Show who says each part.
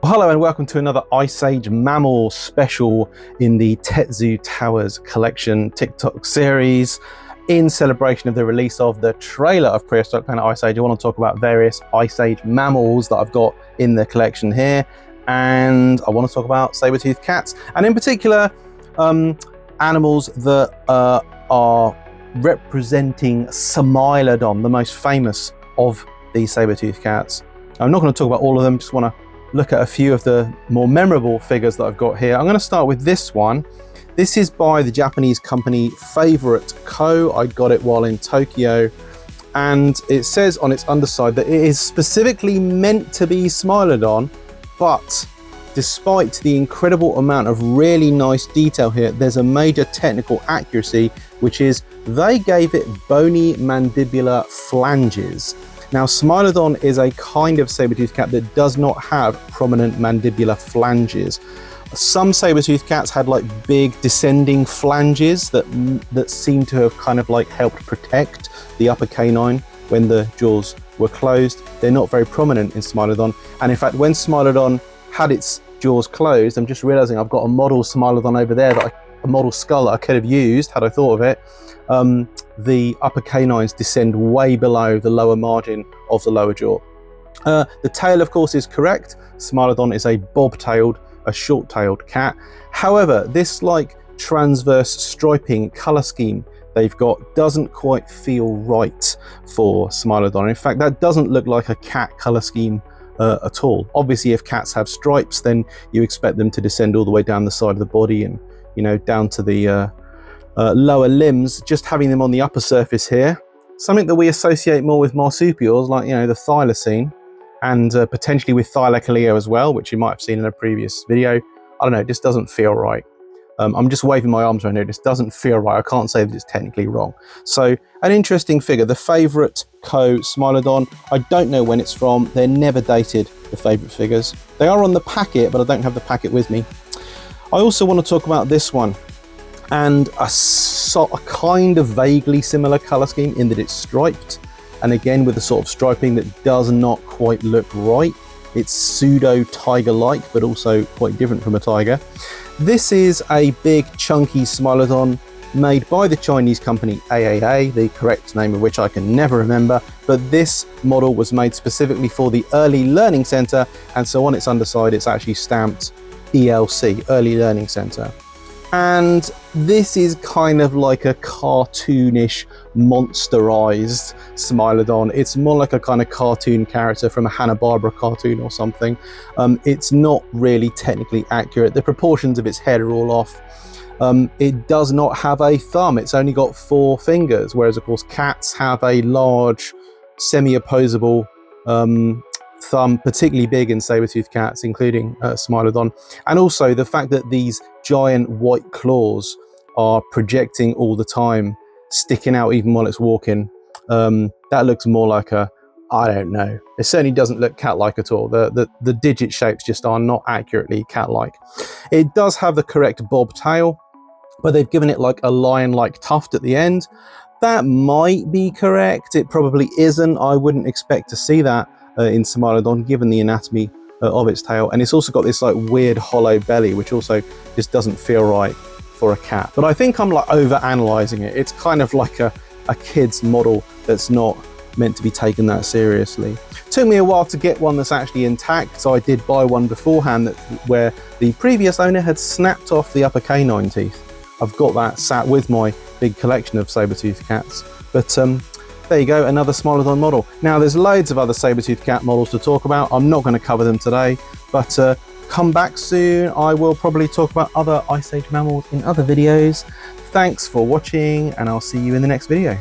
Speaker 1: Well, hello and welcome to another Ice Age mammal special in the Tetsu Towers collection TikTok series. In celebration of the release of the trailer of Prehistoric Planet Ice Age, I want to talk about various Ice Age mammals that I've got in the collection here, and I want to talk about saber-toothed cats, and in particular animals that are representing Smilodon, the most famous of these saber-toothed cats. I'm not going to talk about all of them, just want to look at a few of the more memorable figures that I've got here. I'm going to start with this one. This is by the Japanese company Favorite Co. I got it while in Tokyo, and it says on its underside that it is specifically meant to be Smilodon, but despite the incredible amount of really nice detail here, there's a major technical accuracy, which is they gave it bony mandibular flanges. Now, Smilodon is a kind of saber-toothed cat that does not have prominent mandibular flanges. Some saber-toothed cats had like big descending flanges that seem to have kind of like helped protect the upper canine when the jaws were closed. They're not very prominent in Smilodon, and in fact when Smilodon had its jaws closed, I'm just realizing I've got a model Smilodon over there, a model skull that I could have used had I thought of it. The upper canines descend way below the lower margin of the lower jaw. The tail, of course, is correct. Smilodon is a bob-tailed, a short-tailed cat. However, this like transverse striping color scheme they've got doesn't quite feel right for Smilodon. In fact, that doesn't look like a cat color scheme at all. Obviously, if cats have stripes, then you expect them to descend all the way down the side of the body and, you know, down to the lower limbs. Just having them on the upper surface here, something that we associate more with marsupials, like, you know, the thylacine, and potentially with Thylacoleo as well, which you might have seen in a previous video. I don't know, it just doesn't feel right. I'm just waving my arms right now, it just doesn't feel right. I can't say that it's technically wrong. So, an interesting figure, the Favorite Co. Smilodon. I don't know when it's from. They're never dated, the Favorite figures. They are on the packet, but I don't have the packet with me. I also want to talk about this one, and a kind of vaguely similar color scheme in that it's striped, and again with a sort of striping that does not quite look right. It's pseudo tiger-like, but also quite different from a tiger. This is a big chunky Smilodon made by the Chinese company AAA, the correct name of which I can never remember, but this model was made specifically for the Early Learning Center, and so on its underside it's actually stamped ELC, Early Learning Center. And this is kind of like a cartoonish, monsterized Smilodon. It's more like a kind of cartoon character from a Hanna-Barbera cartoon or something. It's not really technically accurate. The proportions of its head are all off. It does not have a thumb. It's only got 4 fingers, whereas of course cats have a large, semi-opposable thumb, particularly big in saber-toothed cats, including Smilodon. And also the fact that these giant white claws are projecting all the time, sticking out even while it's walking, that looks more like a, I don't know, it certainly doesn't look cat-like at all. The digit shapes just are not accurately cat-like. It does have the correct bob tail, but they've given it like a lion-like tuft at the end. That might be correct. It probably isn't. I wouldn't expect to see that in Smilodon, given the anatomy of its tail. And it's also got this like weird hollow belly, which also just doesn't feel right for a cat. But I think I'm like over analyzing it. It's kind of like a kid's model that's not meant to be taken that seriously. Took me a while to get one that's actually intact, so I did buy one beforehand where the previous owner had snapped off the upper canine teeth. I've got that sat with my big collection of saber-toothed cats. But there you go, another Smilodon model. Now there's loads of other saber-toothed cat models to talk about. I'm not going to cover them today, but come back soon. I will probably talk about other Ice Age mammals in other videos. Thanks for watching, and I'll see you in the next video.